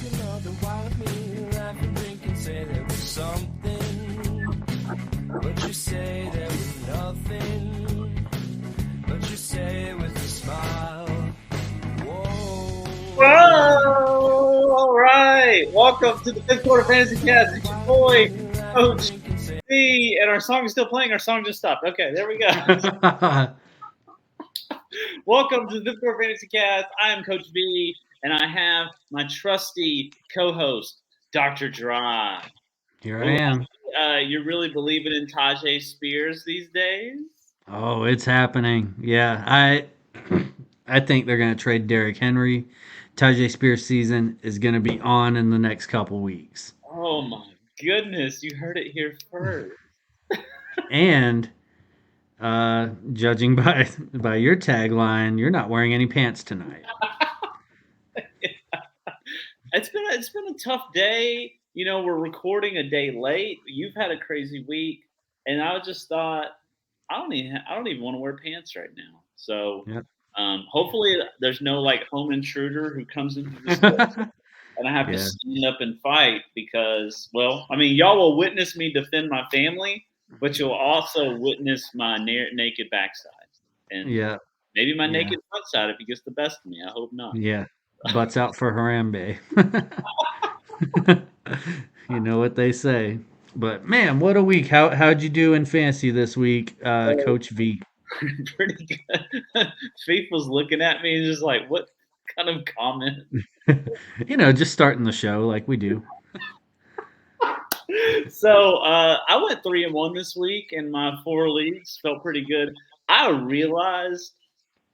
another while of me, laugh and drink and say there was something. But you say there was nothing. But you say it with a smile. Whoa! All right. Welcome to the fifth quarter fantasy cast. It's your boy, Coach Veee, and our song is still playing. Our song just stopped. Okay, there we go. Welcome to the fifth quarter fantasy cast. I am Coach Veee, and I have my trusty co-host, Dr. Drye. Here I am. You're really believing in Tajay Spears these days? Oh, it's happening. Yeah, I think they're going to trade Derrick Henry. Tajay Spears' season is going to be on in the next couple weeks. Oh my goodness, you heard it here first. And judging by your tagline, you're not wearing any pants tonight. It's been a tough day. You know, we're recording a day late. You've had a crazy week, and I just thought I don't even want to wear pants right now. So Yep. hopefully there's no like home intruder who comes into this place and I have to stand up and fight because, well, I mean, y'all will witness me defend my family, but you'll also witness my naked backside and maybe my naked front side if he gets the best of me. I hope not. Yeah, butts out for Harambe. You know what they say. But man, what a week! How'd you do in fantasy this week, Coach V? Pretty good. Faith was looking at me and just like, what kind of comment? You know, just starting the show like we do. So I went 3-1 this week in my 4 leagues. Felt pretty good. I realized,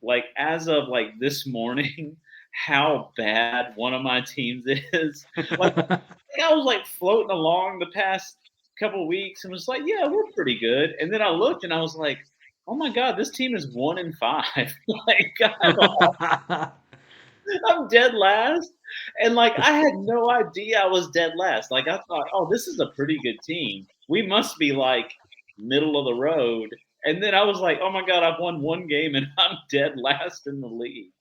like, as of like this morning, how bad one of my teams is. Like, I was like floating along the past couple weeks and was like, yeah, we're pretty good. And then I looked and I was like, oh my God, this team is 1-5. Like, I'm dead last. And like, I had no idea I was dead last. Like, I thought, oh, this is a pretty good team. We must be like middle of the road. And then I was like, oh my God, I've won 1 game and I'm dead last in the league.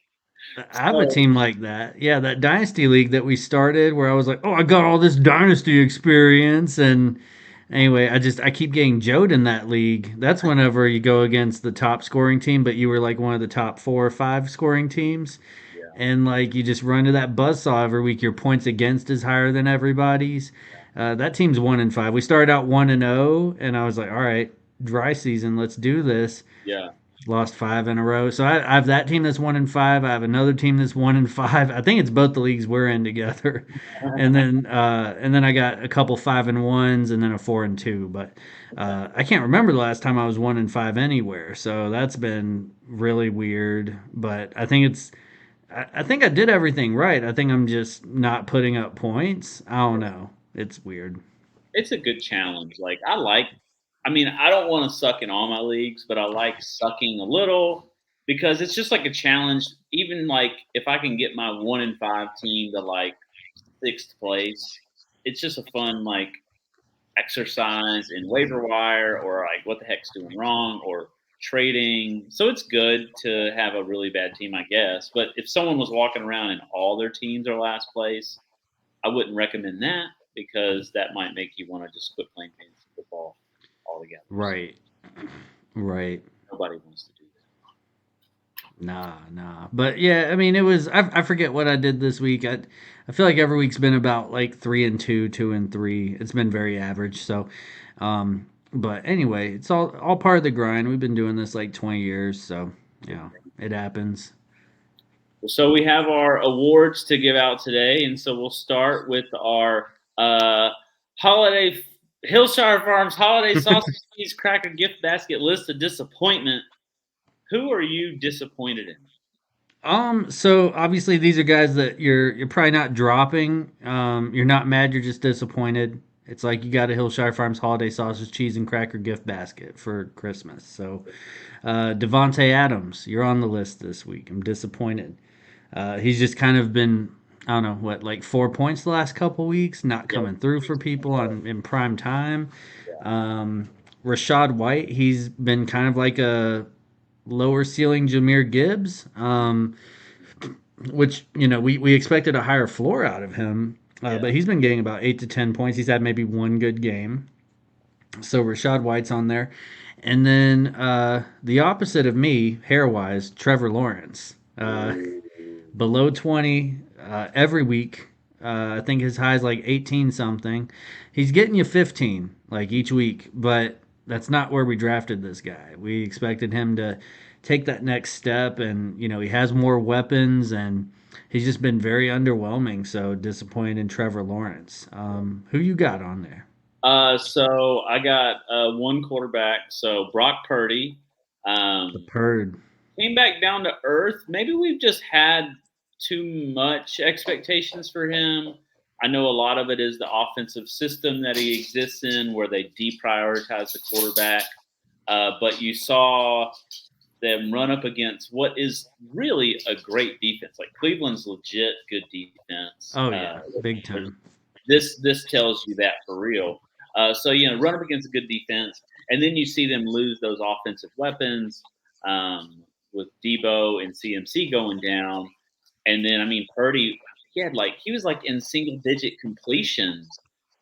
I have a team like that. Yeah, that dynasty league that we started where I was like, oh, I got all this dynasty experience. And anyway, I keep getting Joed in that league. That's whenever you go against the top scoring team, but you were like one of the top 4 or 5 scoring teams. Yeah. And like you just run to that buzzsaw every week. Your points against is higher than everybody's. That team's 1-5. We started out 1-0, and I was like, all right, dry season, let's do this. Yeah. Lost 5 in a row. So I have that team that's 1-5. I have another team that's 1-5. I think it's both the leagues we're in together. And then I got a couple 5-1s and then a 4-2. But I can't remember the last time I was 1-5 anywhere. So that's been really weird. But I think I think I did everything right. I think I'm just not putting up points. I don't know. It's weird. It's a good challenge. Like I mean, I don't want to suck in all my leagues, but I like sucking a little because it's just like a challenge. Even like if I can get my 1-5 team to like 6th place, it's just a fun like exercise in waiver wire or like what the heck's doing wrong or trading. So it's good to have a really bad team, I guess. But if someone was walking around and all their teams are last place, I wouldn't recommend that because that might make you want to just quit playing fantasy football altogether. Right. Nobody wants to do that. Nah. But yeah, I mean, it was. I forget what I did this week. I feel like every week's been about like 3-2, 2-3. It's been very average. So, but anyway, it's all part of the grind. We've been doing this like 20 years, so it happens. So we have our awards to give out today, and so we'll start with our holiday. Hillshire Farms Holiday Sausage Cheese Cracker Gift Basket list of disappointment. Who are you disappointed in? So obviously these are guys that you're probably not dropping. You're not mad, you're just disappointed. It's like you got a Hillshire Farms Holiday Sausage Cheese and Cracker Gift Basket for Christmas. So Devontae Adams, you're on the list this week. I'm disappointed. He's just kind of been, I don't know, what, like 4 points the last couple weeks, not coming through for people in prime time. Rashad White, he's been kind of like a lower ceiling Jahmyr Gibbs. which we expected a higher floor out of him, Yeah. but he's been getting about 8 to 10 points. He's had maybe one good game. So Rashad White's on there, and then the opposite of me, hair wise, Trevor Lawrence, below 20 every week. I think his high is like 18 something. He's getting you 15 like each week, but that's not where we drafted this guy. We expected him to take that next step, and he has more weapons, and he's just been very underwhelming. So disappointed in Trevor Lawrence. Who you got on there? So I got one quarterback. So Brock Purdy The um, Purd. came back down to earth. Maybe we've just had too much expectations for him. I know a lot of it is the offensive system that he exists in, where they deprioritize the quarterback. But you saw them run up against what is really a great defense. Like Cleveland's legit good defense. Oh yeah, big time. This tells you that for real. So run up against a good defense, and then you see them lose those offensive weapons with Debo and CMC going down, and then I mean Purdy, he was like in single digit completions.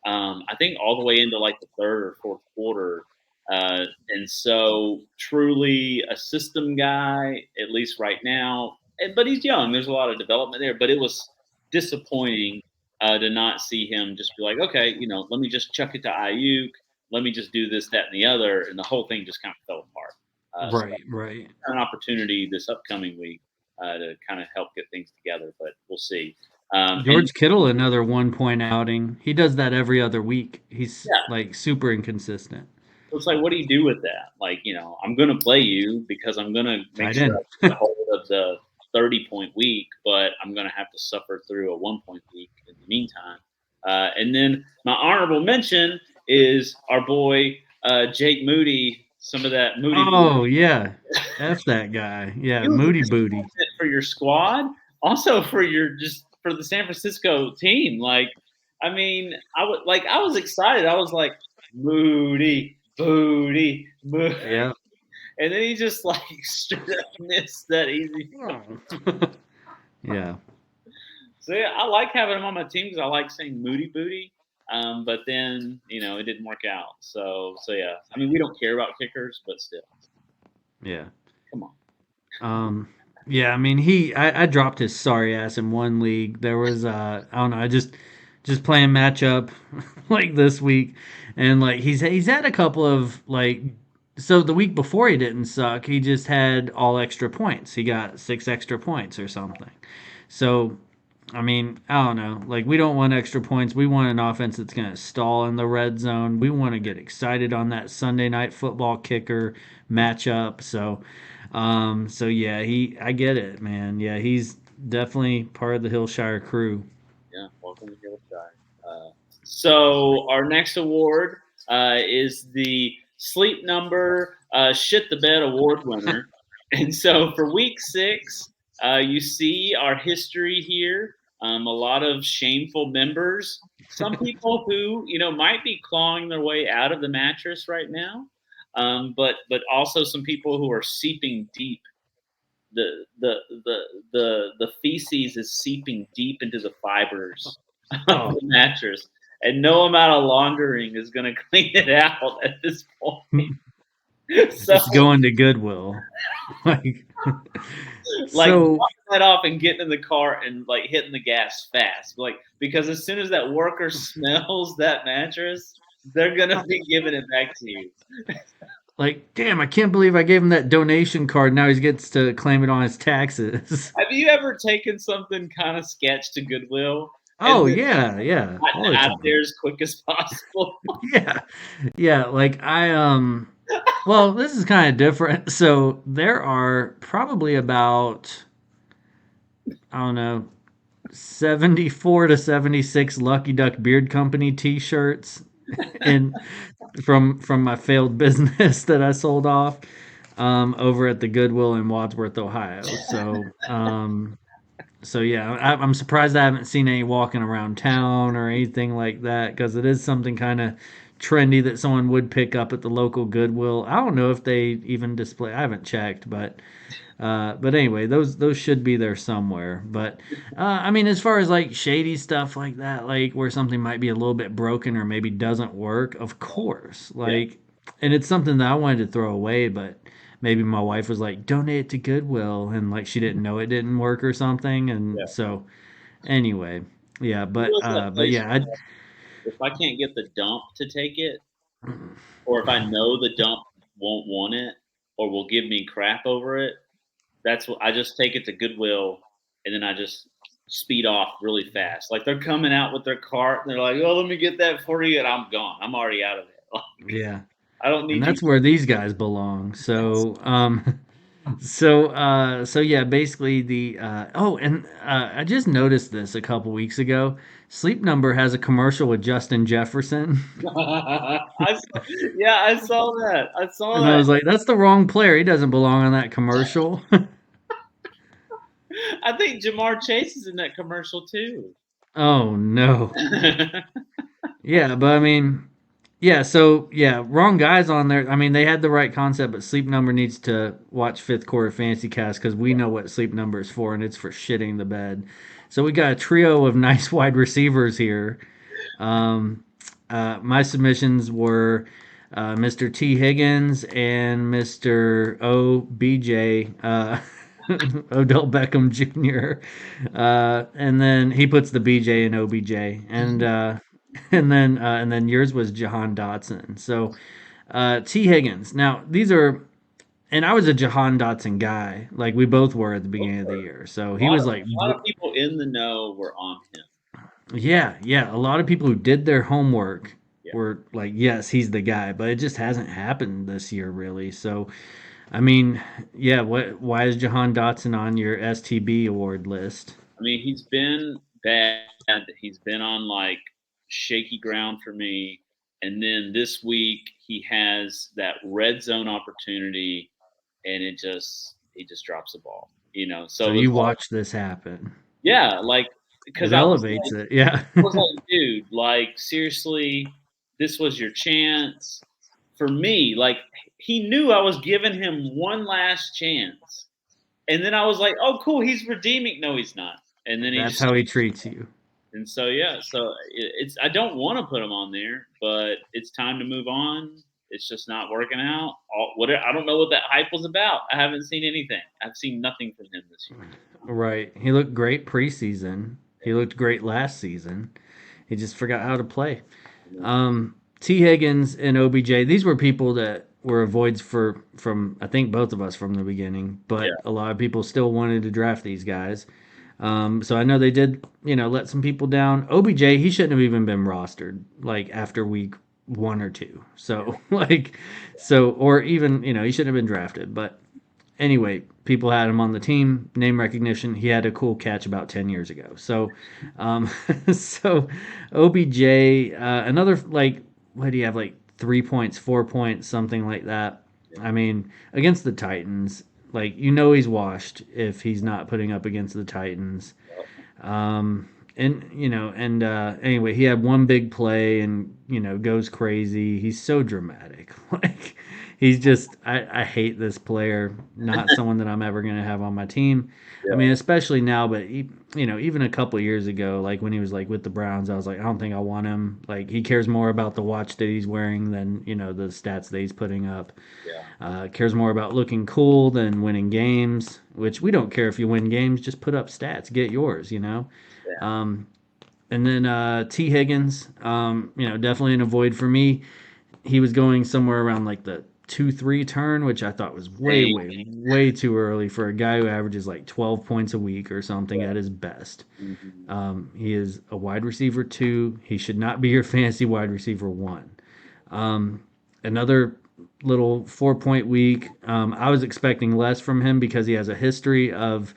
I think all the way into like the third or fourth quarter. And so truly a system guy, at least right now. But he's young. There's a lot of development there. But it was disappointing to not see him just be like, okay, let me just chuck it to Ayuk. Let me just do this, that, and the other. And the whole thing just kind of fell apart. So Right, right. an opportunity this upcoming week to kind of help get things together, but we'll see. And George Kittle, another 1 point outing. He does that every other week. He's yeah, like super inconsistent. so it's like, what do you do with that? Like, I'm going to play you because I'm going to make Tight sure end. I get a hold of the 30-point week, but I'm going to have to suffer through a 1 point week in the meantime. And then my honorable mention is our boy Jake Moody. Some of that Moody Booty. Oh yeah, F that guy. Yeah, He was a Moody Booty. disappointment for your squad, also for the San Francisco team. Like, I mean, I was excited. I was like, Moody, Booty, Moody. Yeah. And then he just like straight up missed that easy. Yeah. So yeah, I like having him on my team because I like saying Moody Booty. But then it didn't work out. So yeah, I mean we don't care about kickers, but still, Yeah. come on. Yeah, I mean I dropped his sorry ass in one league. There was I don't know, I just playing matchup like this week, and like he's had a couple of like, so the week before he didn't suck, he just had all extra points. He got 6 extra points or something. So I mean, I don't know. Like, we don't want extra points. We want an offense that's going to stall in the red zone. We want to get excited on that Sunday night football kicker matchup. So yeah, I get it, man. Yeah, he's definitely part of the Hillshire crew. Yeah, welcome to Hillshire. So our next award is the Sleep Number Shit the Bed Award winner. And so for week 6, you see our history here. A lot of shameful members. Some people who might be clawing their way out of the mattress right now, but also some people who are seeping deep. The feces is seeping deep into the fibers of the mattress, and no amount of laundering is going to clean it out at this point. So Just going to Goodwill. like so washing that off and getting in the car and like hitting the gas fast, like because as soon as that worker smells that mattress, they're gonna be giving it back to you. like, damn, I can't believe I gave him that donation card. Now he gets to claim it on his taxes. Have you ever taken something kind of sketch to Goodwill? Oh yeah, yeah. All the Out time. there as quick as possible. Yeah. Yeah, like well, this is kind of different. So there are probably about, I don't know, 74 to 76 Lucky Duck Beard Company t-shirts in from my failed business that I sold off over at the Goodwill in Wadsworth, Ohio. So yeah, I'm surprised I haven't seen any walking around town or anything like that, because it is something kind of trendy that someone would pick up at the local Goodwill. I don't know if they even display. I haven't checked, but anyway, those should be there somewhere. But I mean, as far as like shady stuff like that, like where something might be a little bit broken or maybe doesn't work, of course. Yeah. Like, and it's something that I wanted to throw away, but maybe my wife was like, donate it to Goodwill, and like she didn't know it didn't work or something, and Yeah. so anyway, yeah. Who was that But place yeah, if I can't get the dump to take it, or if I know the dump won't want it or will give me crap over it, that's what I just take it to Goodwill and then I just speed off really fast. Like they're coming out with their cart and they're like, "Oh, let me get that for you," and I'm gone. I'm already out of it. yeah, I don't and need you. that's where these guys belong. So so yeah, basically I just noticed this a couple weeks ago. Sleep Number has a commercial with Justin Jefferson, Yeah, I saw that. I saw and I that. was like, that's the wrong player. He doesn't belong on that commercial. I think Jamar Chase is in that commercial too. Oh no. Yeah, Yeah, but I mean, yeah, so yeah, wrong guys on there. I mean, they had the right concept, but Sleep Number needs to watch fifth quarter fantasy cast because we know what Sleep Number is for, and it's for shitting the bed. So we got a trio of nice wide receivers here. Um, my submissions were Mr. T. Higgins and Mr. OBJ, Odell Beckham Jr. And then he puts the BJ in OBJ, and then yours was Jahan Dotson. So T. Higgins. Now these are. And I was a Jahan Dotson guy, like we both were at the beginning of the year. So he was like, a lot of people in the know were on him. yeah. A lot of people who did their homework Yeah. were like, yes, he's the guy, but it just hasn't happened this year, really. So, I mean, yeah, why is Jahan Dotson on your STB award list? I mean, he's been bad. He's been on like shaky ground for me. And then this week he has that red zone opportunity, and he just drops the ball. So So it was you like, watch this happen. yeah, like because It elevates it. Yeah. I was like, dude, like seriously, this was your chance. For me, like he knew I was giving him one last chance. And then I was like, oh, cool, he's redeeming. No, he's not. And then he That's just, how he treats you. and so, yeah, so it's, I don't want to put him on there, but it's time to move on. It's just not working out. I don't know what that hype was about. I haven't seen anything. I've seen nothing from him this year. Right. He looked great preseason. He looked great last season. He just forgot how to play. T. Higgins and OBJ, these were people that were avoids from I think both of us from the beginning, but Yeah. a lot of people still wanted to draft these guys. So I know they did, let some people down. OBJ, he shouldn't have even been rostered like after week 1 or 2. So or even he shouldn't have been drafted. But anyway, people had him on the team. Name recognition. He had a cool catch about 10 years ago. So, so OBJ, another like what do you have like 3 points, 4 points, something like that. I mean, against the Titans, like he's washed if he's not putting up against the Titans. Anyway, he had one big play and goes crazy. He's so dramatic. Like he's just I hate this player. Not someone that I'm ever gonna have on my team. Yeah. I mean, especially now, but even a couple of years ago, like when he was like with the Browns, I was like, I don't think I want him. Like he cares more about the watch that he's wearing than the stats that he's putting up. Yeah. Cares more about looking cool than winning games. Which we don't care if you win games. Just put up stats, get yours. Yeah. And then T. Higgins, definitely an avoid for me. He was going somewhere around like the 2-3 turn, which I thought was way too early for a guy who averages like 12 points a week or something at his best. Mm-hmm. He is a wide receiver 2. He should not be your fantasy wide receiver 1. Another little 4-point week. I was expecting less from him because he has a history of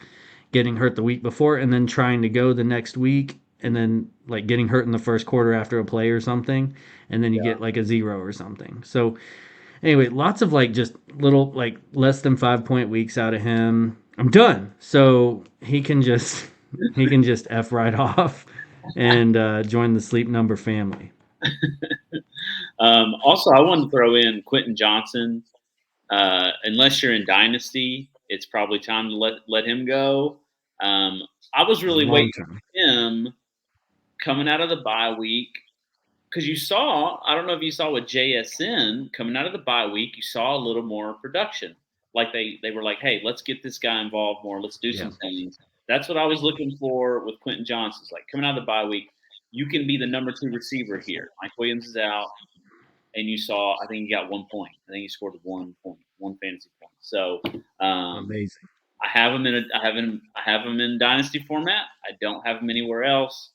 getting hurt the week before and then trying to go the next week and then like getting hurt in the first quarter after a play or something, and then you get like a 0 or something. So anyway, lots of like just little like less than 5-point weeks out of him. I'm done. So he can just F right off and join the Sleep Number family. Also, I wanted to throw in Quentin Johnson. Unless you're in Dynasty, it's probably time to let him go. I was really Long waiting term. for him coming out of the bye week because you saw, I don't know if you saw with JSN coming out of the bye week, you saw a little more production. Like they were like, hey, let's get this guy involved more. Let's do Yeah. some things. That's what I was looking for with Quentin Johnson. It's like coming out of the bye week, you can be the number 2 receiver here. Mike Williams is out, and you saw, I think he got 1 point. I think he scored 1 point, 1 fantasy point. So Amazing. I have him in dynasty format. I don't have him anywhere else.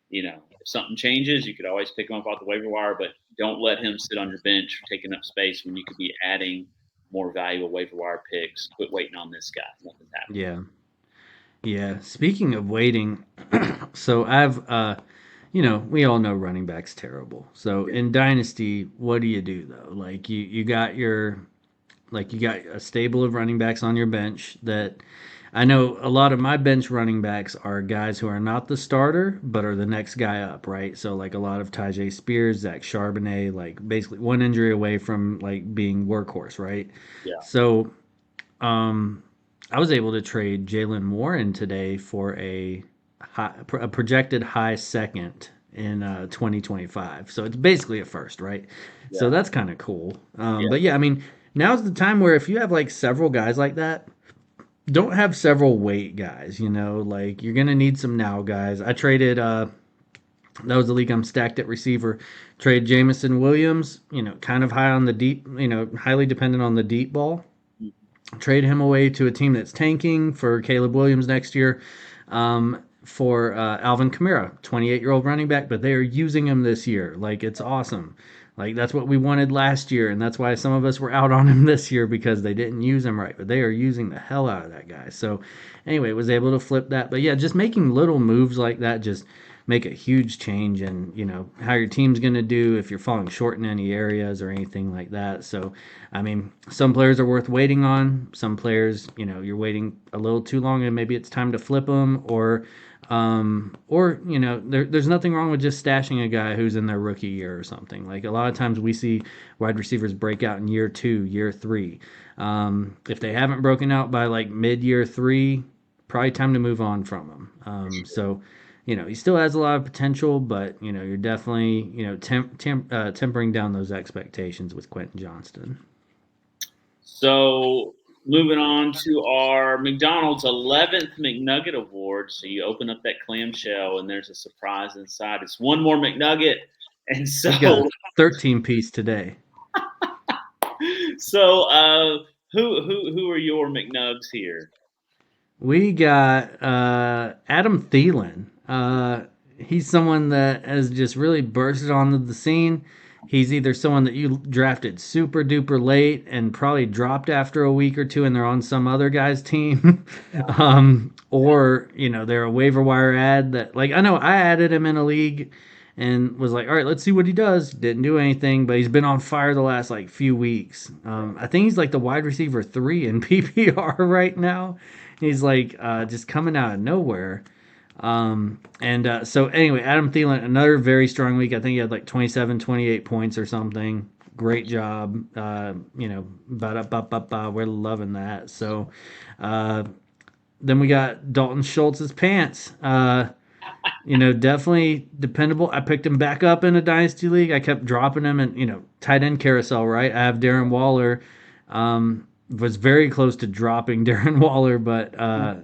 If something changes, you could always pick him up off the waiver wire, but don't let him sit on your bench taking up space when you could be adding more valuable waiver wire picks. Quit waiting on this guy. Nothing's happening. Yeah. Yeah. Speaking of waiting, so I've we all know running back's terrible. So in Dynasty, what do you do though? Like you got you got a stable of running backs on your bench that I know a lot of my bench running backs are guys who are not the starter, but are the next guy up, right? So like a lot of Tajay Spears, Zach Charbonnet, like basically one injury away from like being workhorse, right? Yeah. So um, I was able to trade Jalen Warren today for a projected high second in 2025. So it's basically a first, right? So Yeah. that's kind of cool. Yeah. But yeah, I mean, now's the time where if you have like several guys like that, don't have several wait guys, like you're going to need some now guys. I traded, that was the league I'm stacked at receiver. Trade Jamison Williams, kind of high on the deep, highly dependent on the deep ball. Trade him away to a team that's tanking for Caleb Williams next year. For Alvin Kamara, 28-year-old running back, but they are using him this year. Like, it's awesome. Like, that's what we wanted last year, and that's why some of us were out on him this year because they didn't use him right, but they are using the hell out of that guy. So, anyway, was able to flip that. But yeah, just making little moves like that just make a huge change in, how your team's going to do if you're falling short in any areas or anything like that. So, I mean, some players are worth waiting on. Some players, you're waiting a little too long and maybe it's time to flip them or there's nothing wrong with just stashing a guy who's in their rookie year or something. Like a lot of times we see wide receivers break out in year 2, year 3. If they haven't broken out by like mid-year 3, probably time to move on from them. So he still has a lot of potential, but you're definitely tempering down those expectations with Quentin Johnston. So moving on to our McDonald's 11th McNugget Award. So you open up that clamshell and there's a surprise inside. It's one more McNugget. And so We got a 13-piece today. So who are your McNugs here? We got Adam Thielen. He's someone that has just really bursted onto the scene. He's either someone that you drafted super duper late and probably dropped after a week or two and they're on some other guy's team. Or, they're a waiver wire ad that, like, I know I added him in a league and was like, all right, let's see what he does. Didn't do anything, but he's been on fire the last, like, few weeks. I think he's like the wide receiver 3 in PPR right now. He's like just coming out of nowhere. So anyway, Adam Thielen, another very strong week. I think he had like 27, 28 points or something. Great job. We're loving that. So then we got Dalton Schultz's pants. Definitely dependable. I picked him back up in a dynasty league. I kept dropping him and, tight end carousel, right? I have Darren Waller. Was very close to dropping Darren Waller, but I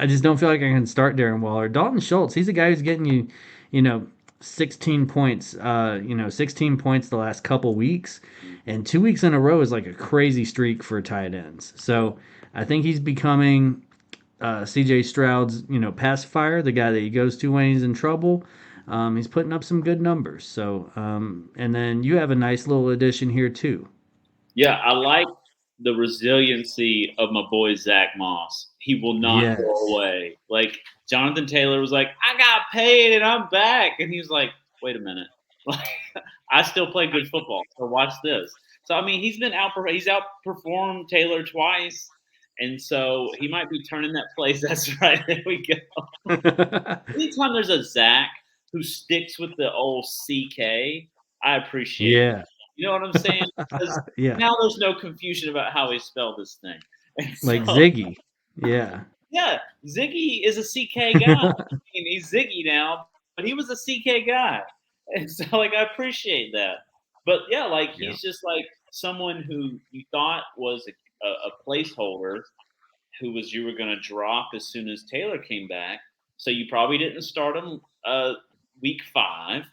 just don't feel like I can start Darren Waller. Dalton Schultz, he's a guy who's getting you, 16 points, 16 points the last couple weeks, and 2 weeks in a row is like a crazy streak for tight ends. So I think he's becoming C.J. Stroud's, pacifier, the guy that he goes to when he's in trouble. He's putting up some good numbers. So, and then you have a nice little addition here too. Yeah, I like the resiliency of my boy Zach Moss. He will not go away. Like Jonathan Taylor was like, I got paid and I'm back. And he was like, wait a minute. Like, I still play good football. So watch this. So, I mean, he's outperformed Taylor twice. And so he might be turning that place. That's right. There we go. Anytime there's a Zach who sticks with the old CK, I appreciate it. Yeah. You know what I'm saying? Because Yeah. now there's no confusion about how he spelled this thing. And Like so, Ziggy. Yeah. yeah, Ziggy is a CK guy. I mean, he's Ziggy now, but he was a CK guy. And so, like, I appreciate that. But yeah, like, Yeah. he's just like someone who you thought was a placeholder who was you were going to drop as soon as Taylor came back. So you probably didn't start him week 5.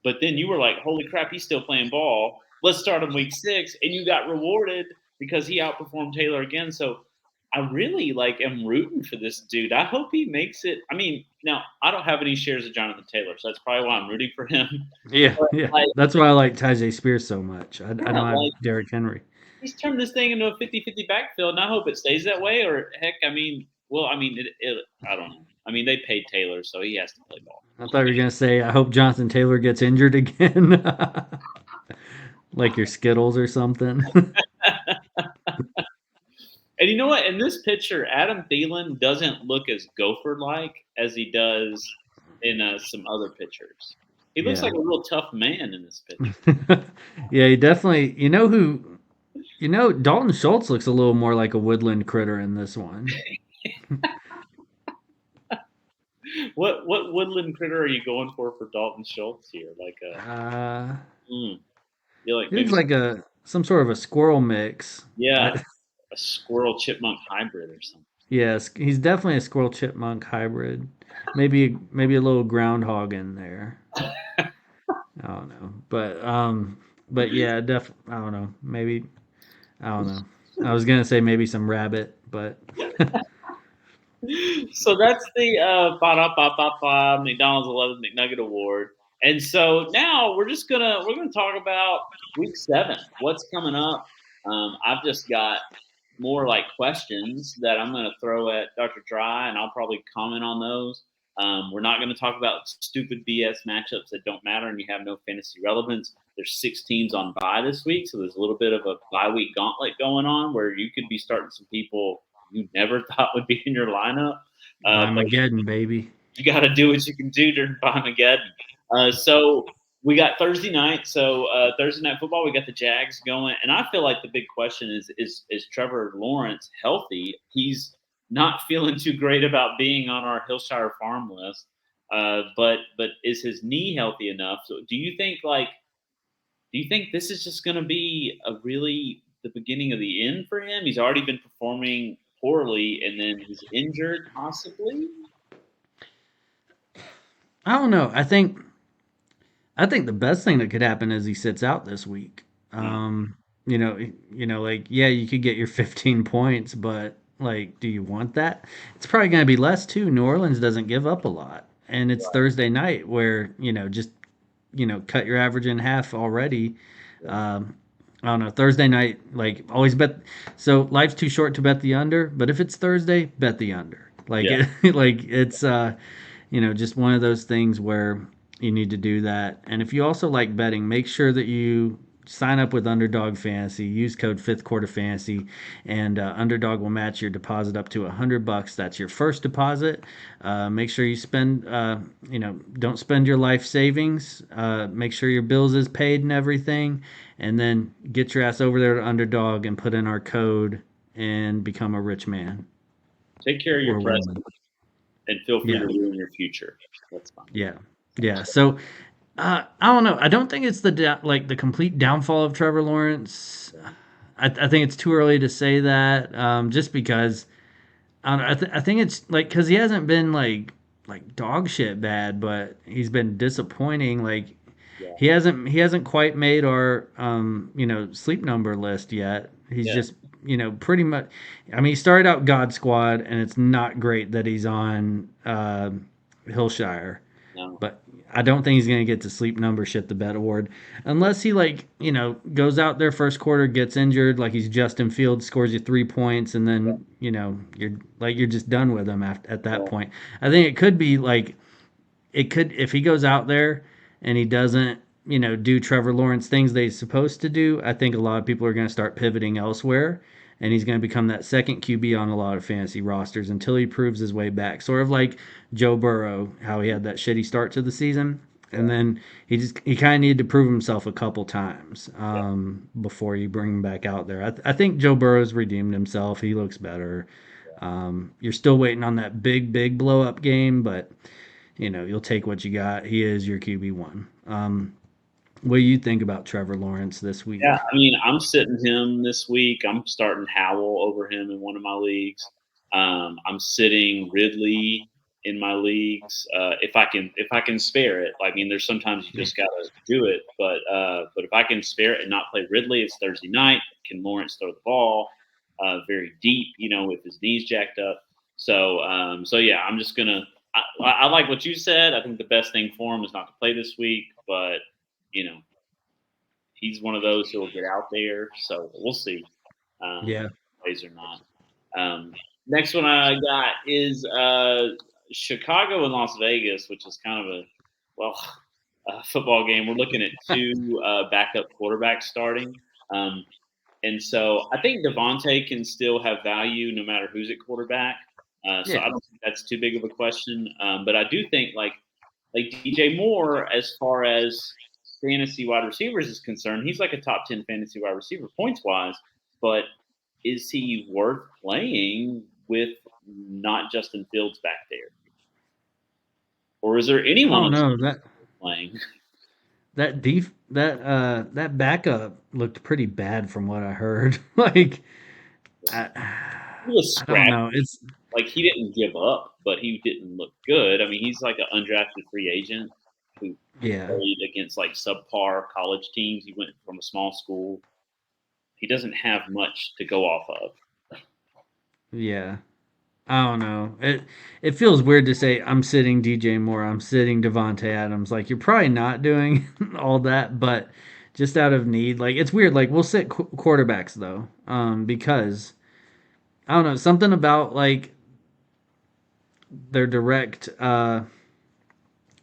But then you were like, holy crap, he's still playing ball. Let's start him week 6. And you got rewarded because he outperformed Taylor again. So I really like am rooting for this dude. I hope he makes it. I mean, now I don't have any shares of Jonathan Taylor, so that's probably why I'm rooting for him. Yeah. But Yeah. like, That's why I like Tajay Spears so much. I yeah, don't have like Derrick Henry. he's turned this thing into a 50-50 backfield, and I hope it stays that way. Or heck, I mean, well, I mean, I don't know. I mean, they paid Taylor, so he has to play ball. I thought you were gonna say, I hope Jonathan Taylor gets injured again. Like your Skittles or something. And you know what? In this picture, Adam Thielen doesn't look as Gopher-like as he does in some other pictures. He looks Yeah. like a real tough man in this picture. Yeah, he definitely, Dalton Schultz looks a little more like a woodland critter in this one. What woodland critter are you going for Dalton Schultz here? Like Uh, you like he maybe looks like some sort of a squirrel mix. yeah, a squirrel chipmunk hybrid or something. Yes, he's definitely a squirrel chipmunk hybrid. Maybe a little groundhog in there. I don't know, but yeah, I don't know. Maybe I don't know. I was gonna say maybe some rabbit, but So that's the ba-da-ba-ba-ba, McDonald's 11th McNugget Award. And so now we're gonna talk about week 7. What's coming up? I've just got more like questions that I'm gonna throw at Dr. Drye, and I'll probably comment on those. We're not gonna talk about stupid BS matchups that don't matter and you have no fantasy relevance. There's 6 teams on bye this week, so there's a little bit of a bye week gauntlet going on where you could be starting some people you never thought would be in your lineup. But Byemaggedon, baby. you got to do what you can do during Byemaggedon. So we got Thursday night. So Thursday night football, we got the Jags going, and I feel like the big question is Trevor Lawrence healthy? He's not feeling too great about being on our Hillshire Farm list. But is his knee healthy enough? So do you think this is just going to be a really the beginning of the end for him? He's already been performing poorly, and then he's injured, possibly. I don't know. I think the best thing that could happen is he sits out this week. Like yeah, you could get your 15 points, but like, do you want that? It's probably going to be less too. New Orleans doesn't give up a lot, and it's Thursday night where just cut your average in half already. I don't know. Thursday night, like always bet. So life's too short to bet the under, but if it's Thursday, bet the under. Like Yeah. like it's just one of those things where you need to do that. And if you also like betting, make sure that you sign up with Underdog Fantasy. Use code Fifth Quarter Fantasy, and Underdog will match your deposit up to $100. That's your first deposit. Make sure you spend, don't spend your life savings. Make sure your bills is paid and everything, and then get your ass over there to Underdog and put in our code and become a rich man. Take care of your Or present woman. and feel free Yeah. to ruin your future. That's fine. Yeah. So I don't know. I don't think it's the complete downfall of Trevor Lawrence. I think it's too early to say that. Just because I don't know, I think it's like because he hasn't been like dog shit bad, but he's been disappointing. Like Yeah. he hasn't quite made our sleep number list yet. He's Yeah. just pretty much. I mean, he started out God Squad, and it's not great that he's on Hillshire. No. But I don't think he's going to get to sleep number shit the bet award unless he goes out there first quarter, gets injured like he's Justin Fields, scores you 3 points, and then you're just done with him at that point. I think it could be like if he goes out there and he doesn't do Trevor Lawrence things that he's supposed to do. I think a lot of people are going to start pivoting elsewhere. And he's going to become that second QB on a lot of fantasy rosters until he proves his way back. Sort of like Joe Burrow, how he had that shitty start to the season. And then he kind of needed to prove himself a couple times before you bring him back out there. I think Joe Burrow's redeemed himself. He looks better. You're still waiting on that big blow up game, but you'll take what you got. He is your QB1. What do you think about Trevor Lawrence this week? Yeah, I mean, I'm sitting him this week. I'm starting Howell over him in one of my leagues. I'm sitting Ridley in my leagues if I can spare it. I mean, there's sometimes you just gotta do it, but if I can spare it and not play Ridley, it's Thursday night. Can Lawrence throw the ball very deep? With his knees jacked up. So yeah, I'm just gonna. I like what you said. I think the best thing for him is not to play this week, but you know he's one of those who will get out there. So we'll see. Yeah. Plays or not. Next one I got is Chicago and Las Vegas, which is kind of a football game. We're looking at two backup quarterbacks starting. And so I think Devontae can still have value no matter who's at quarterback. So I don't think that's too big of a question. But I do think like DJ Moore, as far as fantasy wide receivers is concerned, he's like a top 10 fantasy wide receiver points wise. But is he worth playing with not Justin Fields back there? Or is there anyone playing? That backup looked pretty bad from what I heard. Like He was I don't know. It's like he didn't give up, but he didn't look good. I mean, he's like an undrafted free agent who played against like subpar college teams. He went from a small school. He doesn't have much to go off of. Yeah. I don't know. It feels weird to say I'm sitting DJ Moore, I'm sitting Devonte Adams. Like you're probably not doing all that, but just out of need. Like it's weird. Like we'll sit quarterbacks though, because I don't know something about like their direct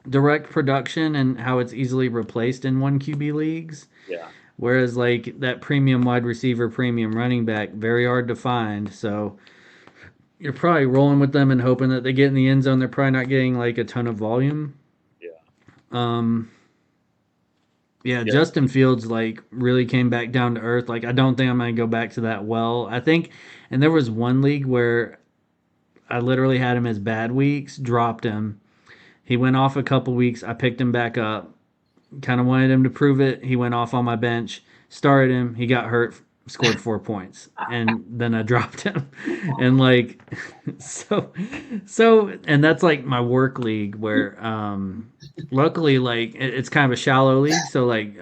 production and how it's easily replaced in 1 QB leagues. Yeah. Whereas like that premium wide receiver, premium running back, very hard to find. So you're probably rolling with them and hoping that they get in the end zone. They're probably not getting like a ton of volume. Yeah. Yeah, Justin Fields like really came back down to earth. Like I don't think I'm gonna go back to that well. I think, and there was one league where I literally had him as bad weeks, dropped him. He went off a couple weeks. I picked him back up. Kind of wanted him to prove it. He went off on my bench. Started him. He got hurt. Scored 4 points, and then I dropped him. And like, so, and that's like my work league where, luckily, like it's kind of a shallow league. So like,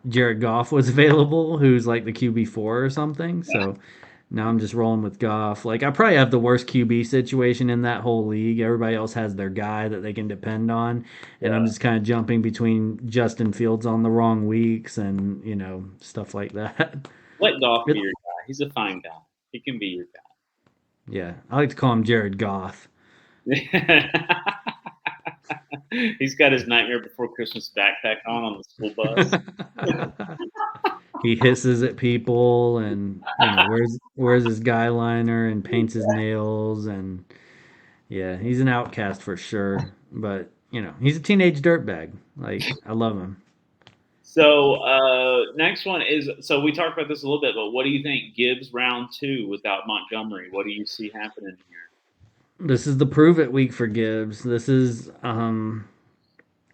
Jared Goff was available, who's like the QB4 or something. So now I'm just rolling with Goff. Like I probably have the worst QB situation in that whole league. Everybody else has their guy that they can depend on, and I'm just kind of jumping between Justin Fields on the wrong weeks and stuff like that. Let Goff be your guy. He's a fine guy. He can be your guy. Yeah, I like to call him Jared Goff. He's got his Nightmare Before Christmas backpack on the school bus. He hisses at people and wears his guy liner and paints his nails, and yeah, he's an outcast for sure. But he's a teenage dirtbag. Like I love him. So next one is, so we talked about this a little bit, but what do you think Gibbs round 2 without Montgomery? What do you see happening here? This is the prove it week for Gibbs. This is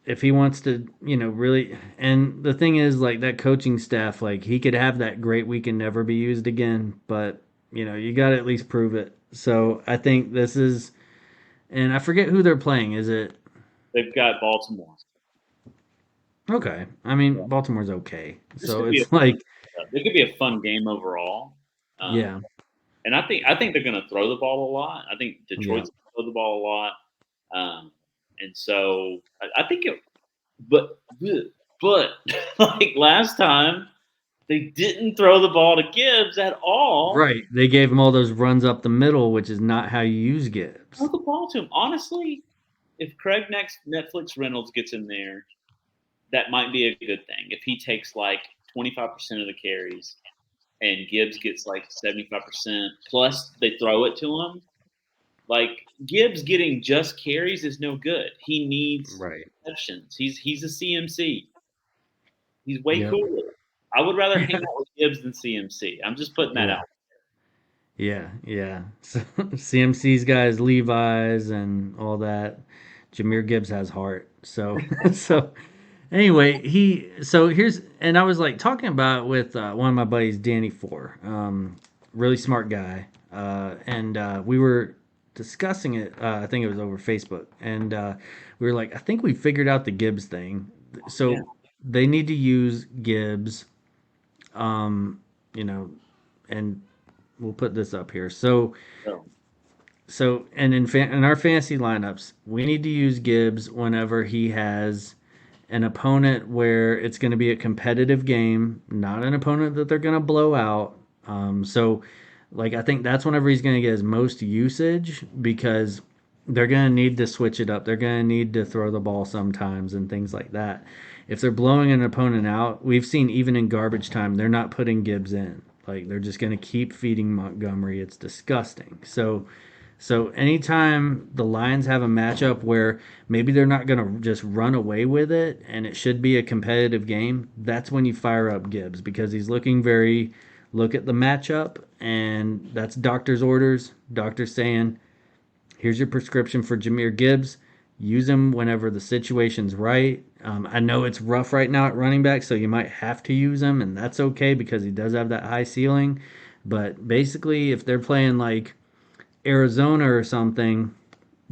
if he wants to, really, and the thing is like that coaching staff, like he could have that great week and never be used again, but you got to at least prove it. So I think this is, and I forget who they're playing. Is it? They've got Baltimore. Okay. I mean, Baltimore's okay. So it's like it could be a fun game overall. Yeah. And I think they're going to throw the ball a lot. I think Detroit's going to throw the ball a lot. And so I think it, but like last time, they didn't throw the ball to Gibbs at all. Right. They gave him all those runs up the middle, which is not how you use Gibbs. Throw the ball to him. Honestly, if Craig next Netflix Reynolds gets in there, that might be a good thing. If he takes like 25% of the carries and Gibbs gets like 75%, plus they throw it to him, Like Gibbs getting just carries is no good. He needs Right. receptions. He's a CMC. He's way Yep. cooler. I would rather hang out with Gibbs than CMC. I'm just putting that Yeah. out. Yeah. Yeah. So CMC's guys, Levi's, and all that. Jameer Gibbs has heart. So so anyway, and I was like talking about with one of my buddies, Danny Four, really smart guy, and we were discussing it. I think it was over Facebook, and we were like, I think we figured out the Gibbs thing. Yeah. So they need to use Gibbs, um, you know, and we'll put this up here. So, And in our fantasy lineups, we need to use Gibbs whenever he has an opponent where it's going to be a competitive game, not an opponent that they're going to blow out. Like I think that's whenever he's going to get his most usage because they're going to need to switch it up. They're going to need to throw the ball sometimes and things like that. If they're blowing an opponent out, we've seen even in garbage time, they're not putting Gibbs in. Like they're just going to keep feeding Montgomery. It's disgusting. So anytime the Lions have a matchup where maybe they're not going to just run away with it and it should be a competitive game, that's when you fire up Gibbs because he's looking very look at the matchup and that's doctor's orders. Doctor's saying, here's your prescription for Jameer Gibbs. Use him whenever the situation's right. I know it's rough right now at running back, so you might have to use him, and that's okay because he does have that high ceiling. But basically, if they're playing like Arizona or something,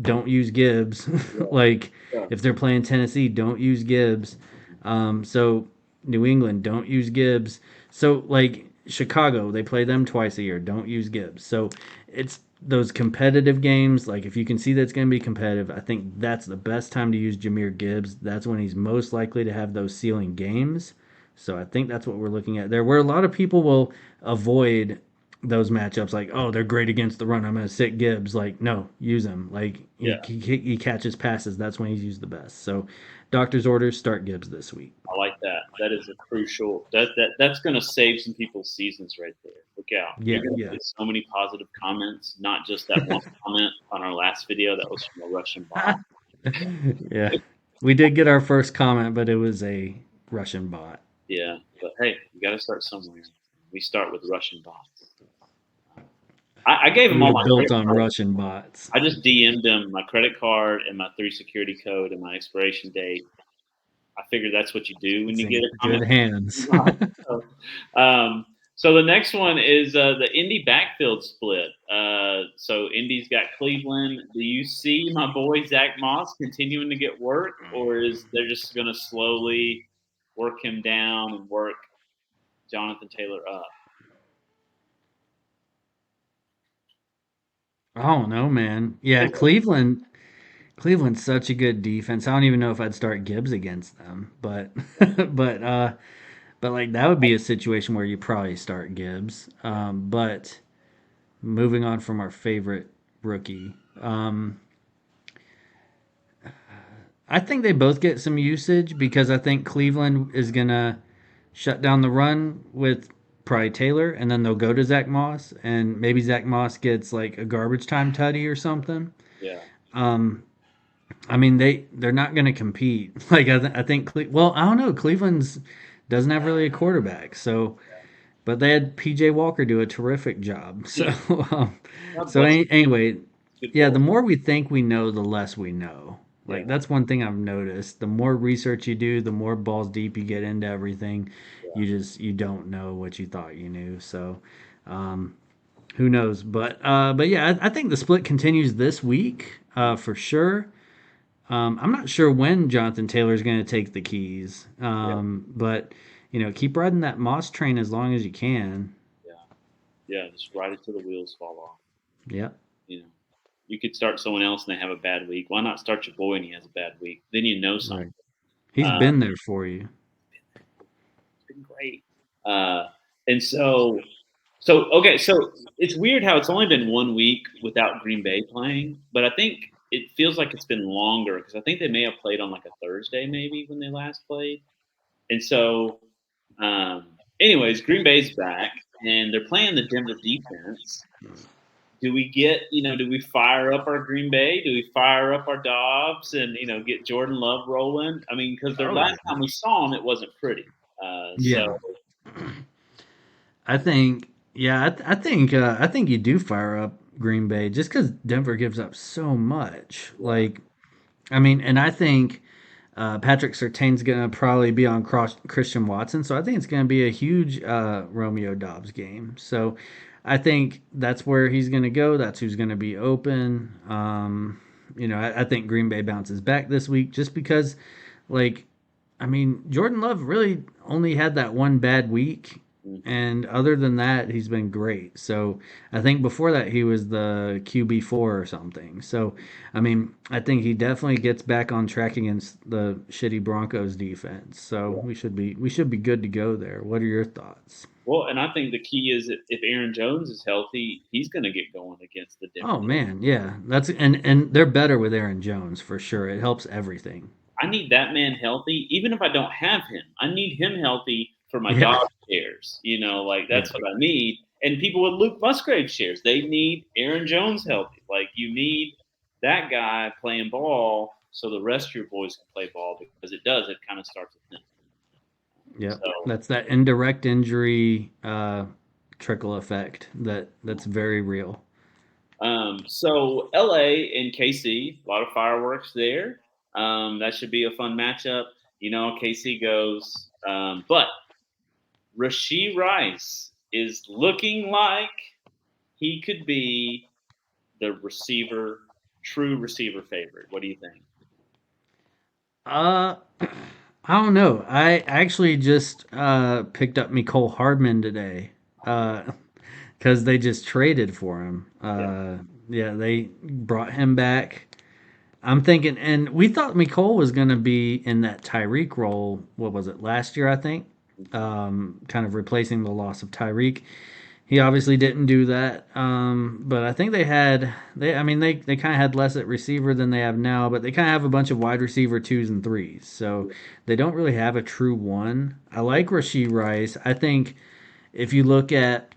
don't use Gibbs. Like yeah. if they're playing Tennessee, don't use Gibbs. So New England, don't use Gibbs. So like Chicago, they play them twice a year. Don't use Gibbs. So it's those competitive games. Like if you can see that it's going to be competitive, I think that's the best time to use Jameer Gibbs. That's when he's most likely to have those ceiling games. So I think that's what we're looking at there. Where a lot of people will avoid those matchups like, oh, they're great against the run, I'm going to sit Gibbs. Like, no, use him. Like, Yeah. he catches passes. That's when he's used the best. So, doctor's orders, start Gibbs this week. I like that. That is a crucial. That's going to save some people's seasons right there. Look out! Yeah, You're going to yeah. get so many positive comments. Not just that one comment on our last video that was from a Russian bot. Yeah. We did get our first comment, but it was a Russian bot. Yeah, but hey, you got to start somewhere. We start with Russian bots. I gave them We all were my built credit on card. Russian bots. I just DM'd them my credit card and my 3 security code and my expiration date. I figured that's what you do when It's you in get a good comment. hands. So the next one is the Indy backfield split. So Indy's got Cleveland. Do you see my boy Zach Moss continuing to get work, or is they're just going to slowly work him down and work Jonathan Taylor up? I don't know, man. Yeah, Cleveland's such a good defense. I don't even know if I'd start Gibbs against them, but but like that would be a situation where you probably start Gibbs. But moving on from our favorite rookie, I think they both get some usage because I think Cleveland is gonna shut down the run with probably Taylor, and then they'll go to Zach Moss, and maybe Zach Moss gets like a garbage time tutty or something. Yeah. I mean they're not going to compete. Like I think well I don't know, Cleveland's doesn't have really a quarterback, so but they had PJ Walker do a terrific job. So anyway, yeah, the more we think we know, the less we know. Like that's one thing I've noticed. The more research you do, the more balls deep you get into everything. You don't know what you thought you knew. So who knows? But yeah, I think the split continues this week for sure. I'm not sure when Jonathan Taylor is going to take the keys, but keep riding that Moss train as long as you can. Yeah, just ride it till the wheels fall off. Yep. You could start someone else and they have a bad week. Why not start your boy and he has a bad week? Then you know something. Right. He's been there for you. It's been great. And so it's weird how it's only been 1 week without Green Bay playing, but I think it feels like it's been longer because I think they may have played on like a Thursday maybe when they last played. And so, anyways, Green Bay's back and they're playing the Denver defense. do we get, do we fire up our Green Bay? Do we fire up our Dobbs and, get Jordan Love rolling? I mean, because the Oh last yeah. time we saw him, it wasn't pretty. So, Yeah. I think, yeah, I think you do fire up Green Bay just because Denver gives up so much. yeah. Like, I mean, and I think Patrick Surtain's going to probably be on Christian Watson, so I think it's going to be a huge Romeo Dobbs game. So I think that's where he's going to go. That's who's going to be open. I think Green Bay bounces back this week just because, like, I mean, Jordan Love really only had that one bad week. Mhm. And other than that, he's been great. So I think before that, he was the QB4 or something. So, I mean, I think he definitely gets back on track against the shitty Broncos defense. So we should be good to go there. What are your thoughts? Well, and I think the key is that if Aaron Jones is healthy, he's going to get going against the Denver. Oh man, yeah, and they're better with Aaron Jones for sure. It helps everything. I need that man healthy, even if I don't have him. I need him healthy for my Yeah, dog shares. Like yeah, that's what I need. And people with Luke Musgrave shares, they need Aaron Jones healthy. Like you need that guy playing ball so the rest of your boys can play ball because it does. It kind of starts with him. yeah. So, That's that indirect injury trickle effect that's very real. so LA and KC, a lot of fireworks there. That should be a fun matchup. KC goes, but Rasheed Rice is looking like he could be the true receiver favorite. What do you think? Uh, I don't know. I actually just picked up Nicole Hardman today, because they just traded for him. Yeah, Yeah, they brought him back. I'm thinking, and we thought Nicole was going to be in that Tyreek role. What was it last year? I think, kind of replacing the loss of Tyreek. He obviously didn't do that. But I think I mean they kind of had less at receiver than they have now, but they kind of have a bunch of wide receiver twos and threes. So they don't really have a true one. I like Rasheed Rice. I think if you look at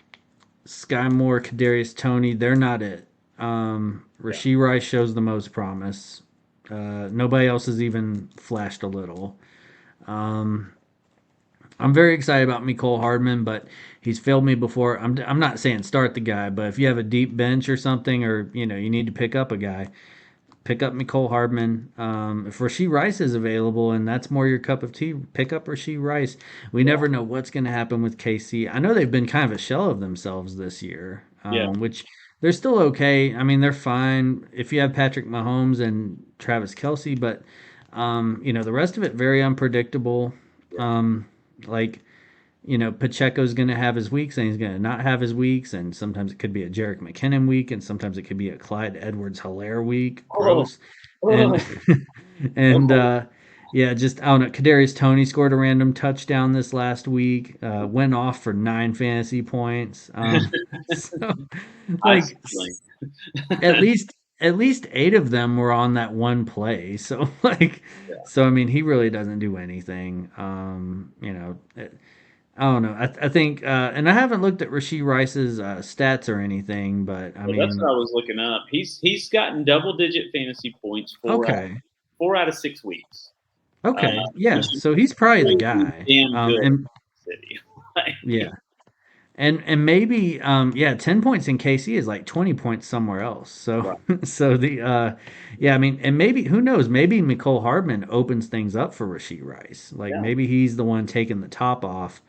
Sky Moore, Kadarius Toney, they're not it. yeah. Rasheed Rice shows the most promise. Nobody else has even flashed a little. Um, I'm very excited about Nicole Hardman, but he's failed me before. I'm not saying start the guy, but if you have a deep bench or something, or you need to pick up a guy, pick up Nicole Hardman. If Rasheed Rice is available and that's more your cup of tea, pick up Rasheed Rice. We Yeah, never know what's going to happen with KC. I know they've been kind of a shell of themselves this year, yeah, which they're still okay. I mean, they're fine if you have Patrick Mahomes and Travis Kelsey, but the rest of it very unpredictable. yeah. Um, like Pacheco's going to have his weeks and he's going to not have his weeks. And sometimes it could be a Jerick McKinnon week and sometimes it could be a Clyde Edwards-Helaire week. Oh, Gross. And, oh, and, oh. yeah, just, I don't know. Kadarius Toney scored a random touchdown this last week, went off for 9 fantasy points. So, I was like, feeling. at least at least 8 of them were on that one play. So like Yeah. so I mean he really doesn't do anything. I don't know. I think and I haven't looked at Rasheed Rice's stats or anything, but I Well, that's what mean I was looking up. He's gotten double digit fantasy points okay. 4 out of 6 weeks, uh, Okay. which Yeah. is So he's probably the pretty guy. damn good And in City. Like, yeah. And maybe 10 points in KC is like 20 points somewhere else. So right. so the yeah, I mean, and maybe who knows, maybe Nicole Hardman opens things up for Rasheed Rice. Like Yeah. maybe he's the one taking the top off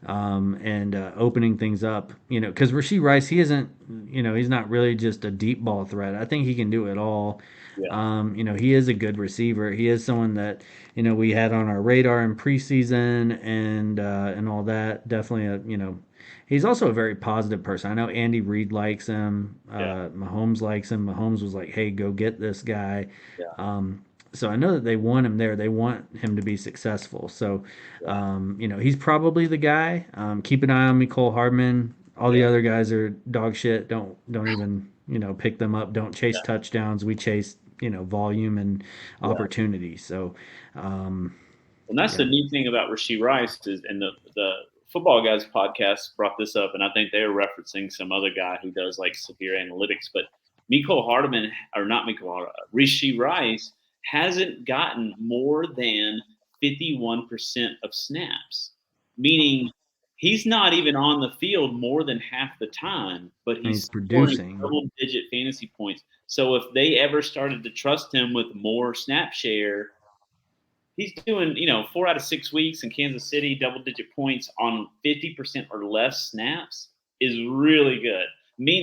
and opening things up, cuz Rasheed Rice he isn't, he's not really just a deep ball threat. I think he can do it all. Yeah. He is a good receiver. He is someone that, we had on our radar in preseason and all that. Definitely he's also a very positive person. I know Andy Reid likes him. Yeah. Mahomes likes him. Mahomes was like, "Hey, go get this guy." Yeah. So I know that they want him there. They want him to be successful. So, Yeah. he's probably the guy. Keep an eye on Nicole Hardman. All the Yeah. other guys are dog shit. Don't even pick them up. Don't chase touchdowns. We chase volume and Yeah. opportunity. So, And that's the yeah, neat thing about Rasheed Rice is, and the Football Guys podcast brought this up, and I think they were referencing some other guy who does like severe analytics. But Miko Hardeman, or not Miko Hardeman, Rishi Rice hasn't gotten more than 51% of snaps, meaning he's not even on the field more than half the time, but And he's he's scoring producing. double-digit fantasy points. So if they ever started to trust him with more snap share, he's doing, 4 out of 6 weeks in Kansas City, double-digit points on 50% or less snaps is really good.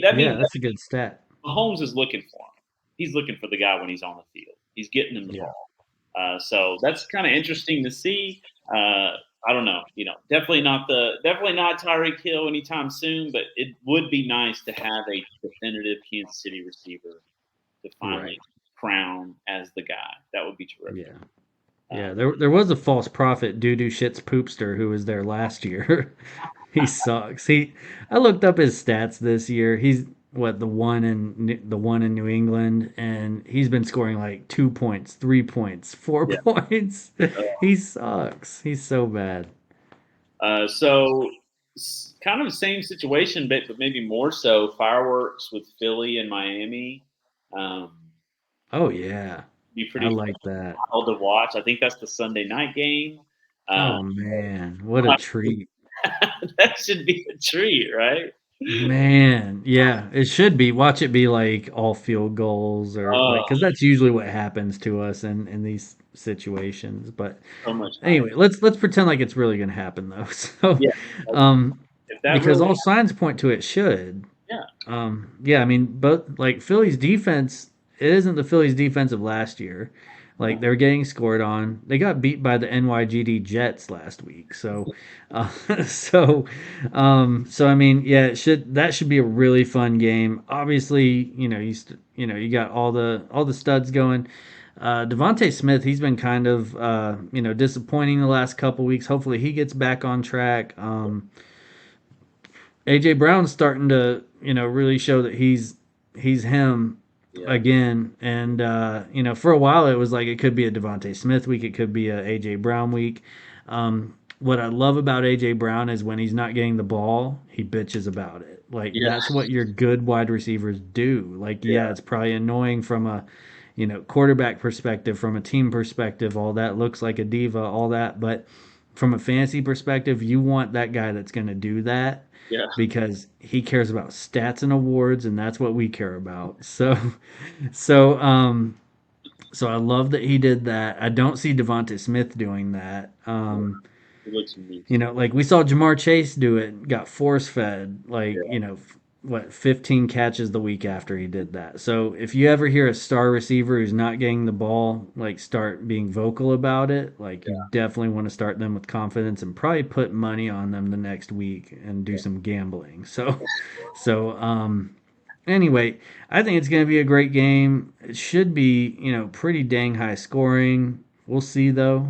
That Yeah, means that's a good stat. Mahomes is looking for him. He's looking for the guy when he's on the field. He's getting him the Yeah. ball. So that's kind of interesting to see. I don't know. Definitely not Tyreek Hill anytime soon, but it would be nice to have a definitive Kansas City receiver to finally crown as the guy. That would be terrific. Yeah. Yeah, there was a false prophet, doo-doo shits poopster, who was there last year. He sucks. I looked up his stats this year. He's the one in New England, and he's been scoring like 2 points, 3 points, 4 points. He sucks. He's so bad. So kind of the same situation, but maybe more so. Fireworks with Philly and Miami. Oh yeah, Be I pretty like that. wild to watch. I think that's the Sunday night game. Oh man, what a treat. That should be a treat, right? Man, yeah, it should be. Watch it be like all field goals or Oh, because that's usually what happens to us in these situations. But so much fun. anyway, let's pretend like it's really going to happen though. So, Yeah. um, If that because really, all signs point to it should. yeah. Yeah, I mean, but like Philly's defense, it isn't the Phillies' defense of last year. Like they're getting scored on. They got beat by the NYGD Jets last week. So, uh, so, so I mean, yeah, that should be a really fun game. Obviously, you got all the studs going. Devontae Smith, he's been kind of disappointing the last couple weeks. Hopefully, he gets back on track. AJ Brown's starting to really show that he's him again. And for a while it was like it could be a Devontae Smith week, it could be a AJ Brown week. What I love about AJ Brown is when he's not getting the ball, he bitches about it. Like that's what your good wide receivers do. Like it's probably annoying from a quarterback perspective, from a team perspective, all that looks like a diva, all that, but from a fantasy perspective, you want that guy that's going to do that. Yeah. Because he cares about stats and awards, and that's what we care about. So I love that he did that. I don't see Devontae Smith doing that. It looks neat. Like we saw Jamar Chase do it, got force fed, 15 catches the week after he did that. So if you ever hear a star receiver who's not getting the ball, start being vocal about it, you definitely want to start them with confidence and probably put money on them the next week and do some gambling. Anyway, I think it's going to be a great game. It should be, pretty dang high scoring. We'll see though.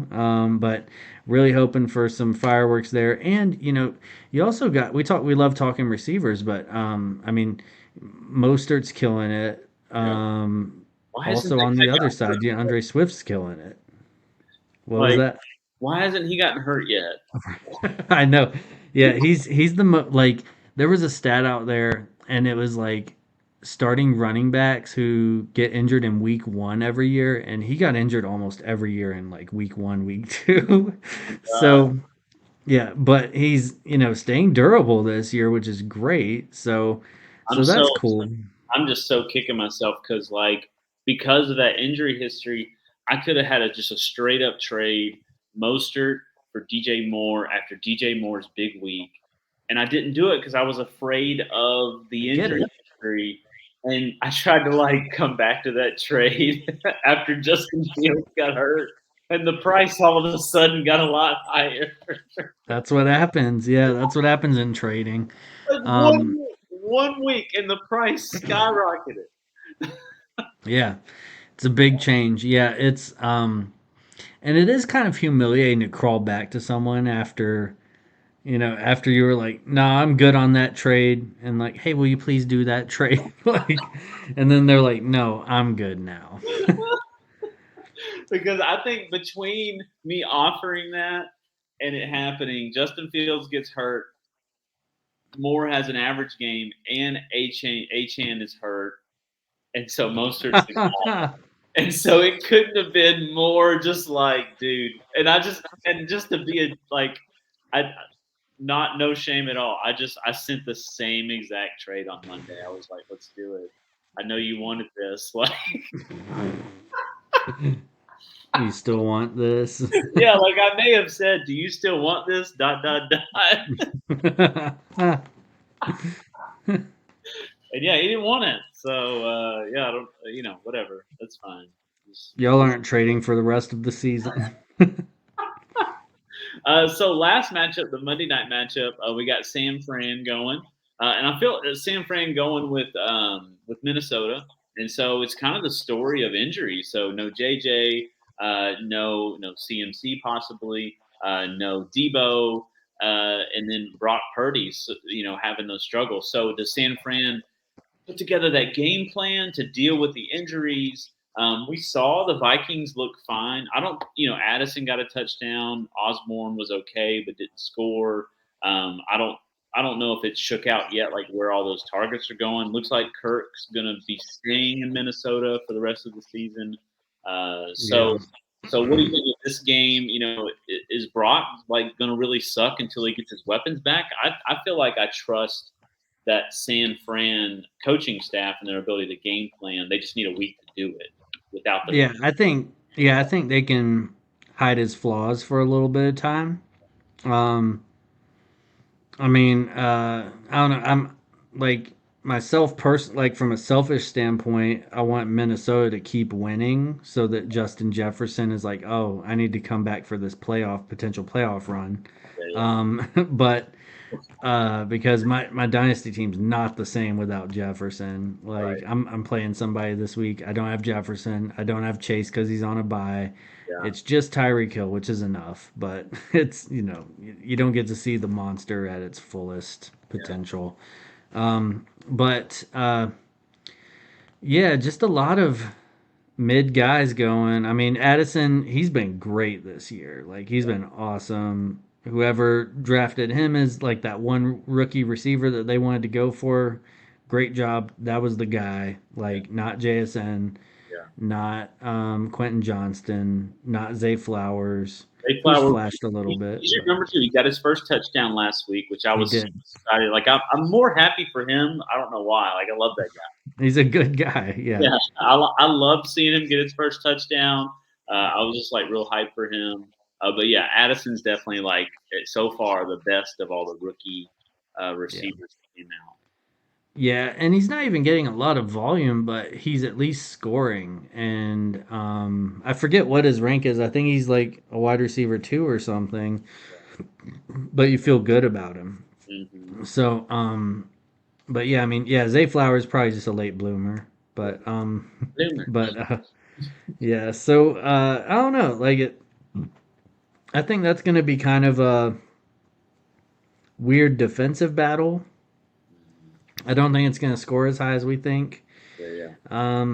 But really hoping for some fireworks there. And you also got we love talking receivers, but I mean, Mostert's killing it. Also on the other side, Andre Swift's killing it. What was that? Why hasn't he gotten hurt yet? I know. Yeah, he's the there was a stat out there, and it was like starting running backs who get injured in week 1 every year, and he got injured almost every year in like week 1, week 2. So yeah, but he's staying durable this year, which is great. So that's cool. I'm just so kicking myself because of that injury history, I could have had just a straight up trade Mostert for DJ Moore after DJ Moore's big week, and I didn't do it because I was afraid of the injury history. And I tried to come back to that trade after Justin Fields got hurt, and the price all of a sudden got a lot higher. That's what happens. Yeah, that's what happens in trading. One week, and the price skyrocketed. Yeah, it's a big change. Yeah, it's and it is kind of humiliating to crawl back to someone after after you were like, "Nah, I'm good on that trade," and like, "Hey, will you please do that trade?" And then they're like, "No, I'm good now." Because I think between me offering that and it happening. Justin Fields gets hurt. Moore has an average game, and Achan is hurt, and so Mostert's the guy. And so it couldn't have been more just like, dude. And just to be I not no shame at all. I sent the same exact trade on Monday. I was like, let's do it. I know you wanted this. Like, You still want this? yeah, like I may have said, do you still want this? Dot dot dot. And yeah, he didn't want it. So yeah, I don't. Whatever. That's fine. Y'all aren't trading for the rest of the season. So last matchup, the Monday night matchup, we got San Fran going, and I feel San Fran going with Minnesota, and so it's kind of the story of injuries. So no JJ, no CMC possibly, no Debo, and then Brock Purdy, having those struggles. So does San Fran put together that game plan to deal with the injuries? We saw the Vikings look fine. Addison got a touchdown. Osborne was okay, but didn't score. I don't know if it shook out yet, like where all those targets are going. Looks like Kirk's going to be staying in Minnesota for the rest of the season. So what do you think of this game? Is Brock like going to really suck until he gets his weapons back? I feel like I trust that San Fran coaching staff and their ability to game plan. They just need a week to do it without the. I think they can hide his flaws for a little bit of time. I mean, I don't know. I'm like myself, like from a selfish standpoint, I want Minnesota to keep winning so that Justin Jefferson is like, oh, I need to come back for this potential playoff run. But because my dynasty team's not the same without Jefferson. Like Right. I'm playing somebody this week. I don't have Jefferson. I don't have Chase because he's on a bye. Yeah. It's just Tyreek Hill, which is enough. But it's you don't get to see the monster at its fullest potential. But yeah, just a lot of mid guys going. I mean, Addison, he's been great this year. Like he's been awesome. Whoever drafted him is like that one rookie receiver that they wanted to go for. Great job. That was the guy. Like not JSN, Yeah. not Quentin Johnston, not Zay Flowers. Zay Who's Flowers, flashed a little bit. He's your number 2. He got his first touchdown last week, which I was did. excited. Like I'm more happy for him. I don't know why. Like I love that guy. He's a good guy. Yeah. Yeah, I loved seeing him get his first touchdown. I was just like real hyped for him. But yeah, Addison's definitely like so far the best of all the rookie receivers that came out. Yeah, and he's not even getting a lot of volume, but he's at least scoring. And I forget what his rank is. I think he's like a wide receiver 2 or something. But you feel good about him. Mm-hmm. So, but yeah, I mean, yeah, Zay Flowers probably just a late bloomer. But yeah. So I don't know. Like it, I think that's going to be kind of a weird defensive battle. I don't think it's going to score as high as we think. Yeah.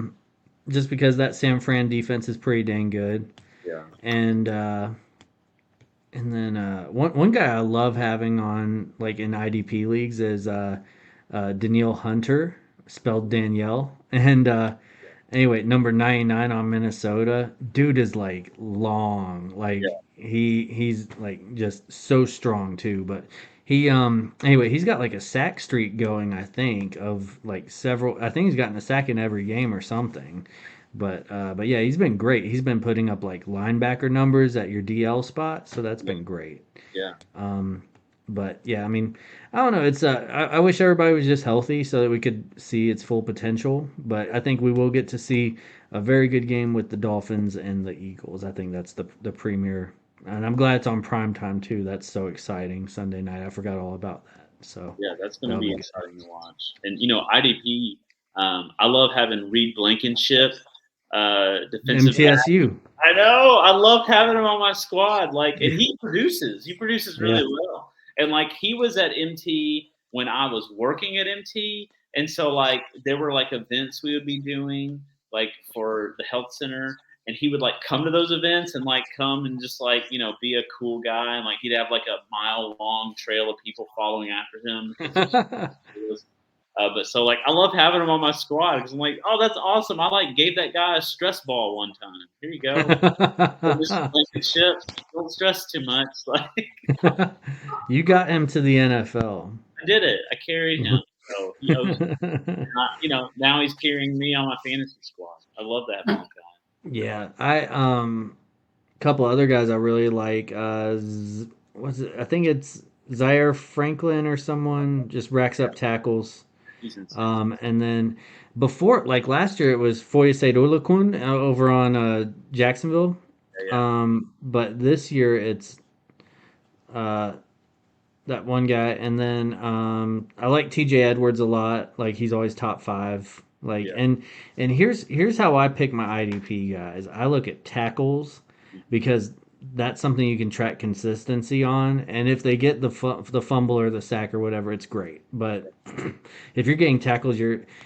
Just because that San Fran defense is pretty dang good. Yeah. And then one guy I love having on like in IDP leagues is Danielle Hunter, spelled Danielle. And anyway, number 99 on Minnesota. Dude is like long. Like he's like just so strong too. But he anyway, he's got like a sack streak going, I think, of like several. I think he's gotten a sack in every game or something. But yeah, he's been great. He's been putting up like linebacker numbers at your DL spot, so that's been great. Yeah. But yeah, I mean, I don't know. It's I wish everybody was just healthy so that we could see its full potential. But I think we will get to see a very good game with the Dolphins and the Eagles. I think that's the premier, and I'm glad it's on prime time too. That's so exciting. Sunday night. I forgot all about that. So yeah, that's going to be exciting to watch. And IDP, I love having Reed Blankenship. Defensive MTSU. back. I know. I love having him on my squad. Like, and he produces. He produces really well. And like, he was at MT when I was working at MT, and so like there were like events we would be doing like for the health center, and he would like come to those events and like come and just like, you know, be a cool guy. And like, he'd have like a mile-long trail of people following after him. But so like, I love having him on my squad because I'm like, oh, that's awesome. I like gave that guy a stress ball one time. Here you go. Don't stress too much. Like, You got him to the NFL. I did it. I carried him. So he owes me. You know, now he's carrying me on my fantasy squad. I love that guy. Yeah, couple other guys I really like. What's it? I think it's Zaire Franklin or someone just racks up tackles. And then before, like last year, it was Foyesade Olakun over on Jacksonville. But this year it's that one guy, and then I like TJ Edwards a lot. Like he's always top 5. Like and here's how I pick my IDP guys. I look at tackles because that's something you can track consistency on, and if they get the fumble or the sack or whatever, it's great. But if you're getting tackles,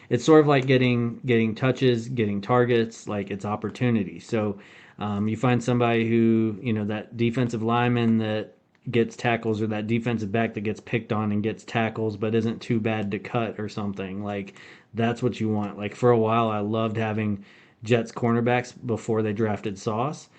it's sort of like getting touches, getting targets, like it's opportunity. So you find somebody who, you know, that defensive lineman that gets tackles, or that defensive back that gets picked on and gets tackles but isn't too bad to cut or something. Like that's what you want. Like for a while I loved having Jets cornerbacks before they drafted Sauce.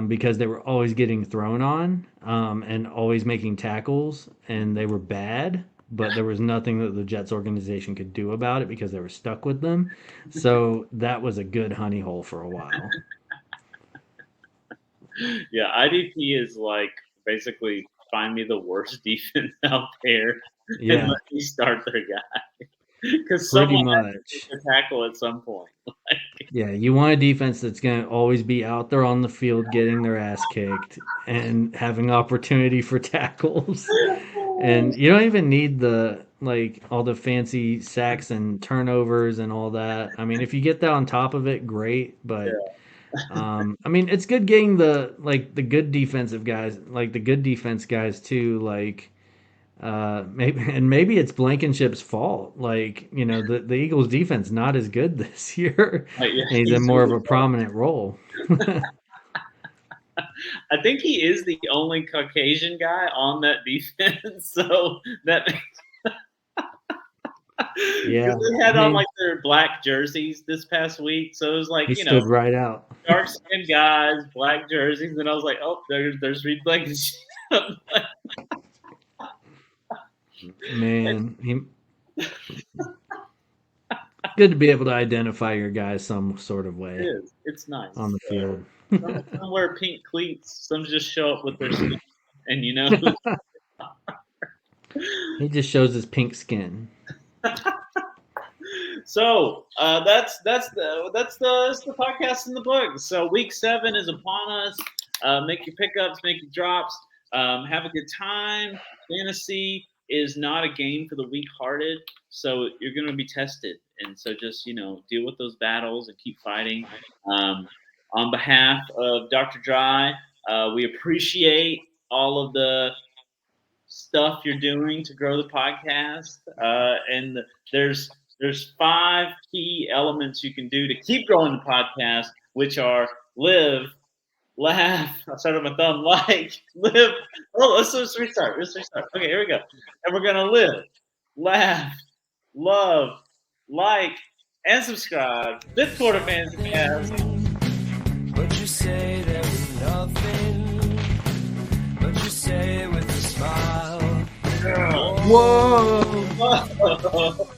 Because they were always getting thrown on and always making tackles, and they were bad, but there was nothing that the Jets organization could do about it because they were stuck with them. So that was a good honey hole for a while. Yeah, IDP is like basically find me the worst defense out there and let me start their guy. Because someone has to tackle at some point. Yeah, you want a defense that's going to always be out there on the field getting their ass kicked and having opportunity for tackles. And you don't even need all the fancy sacks and turnovers and all that. I mean, if you get that on top of it, great. But I mean, it's good getting the good defensive guys, like the good defense guys too. Like maybe it's Blankenship's fault. Like, you know, the Eagles defense not as good this year. He's in more of a prominent role. I think he is the only Caucasian guy on that defense, so that makes yeah. They had on like their black jerseys this past week, so it was like, he stood right out. Dark skinned guys, black jerseys, and I was like, oh, there's Reed Blankenship. Man, good to be able to identify your guys some sort of way. It is. It's nice on the field. Some wear pink cleats. Some just show up with their skin, and you know, he just shows his pink skin. So that's the podcast in the book. So week 7 is upon us. Make your pickups, make your drops, have a good time. Fantasy is not a game for the weak-hearted, so you're going to be tested. And so just, you know, deal with those battles and keep fighting. On behalf of Dr. Drye, we appreciate all of the stuff you're doing to grow the podcast. And there's 5 key elements you can do to keep growing the podcast, which are live, laugh. I started my thumb. Like, live. Oh, let's restart. Okay, here we go. And we're gonna live, laugh, love, like, and subscribe. Fifth Quarter Fantasy Cast. But you say there was nothing. But you say it with a smile. Whoa. Whoa.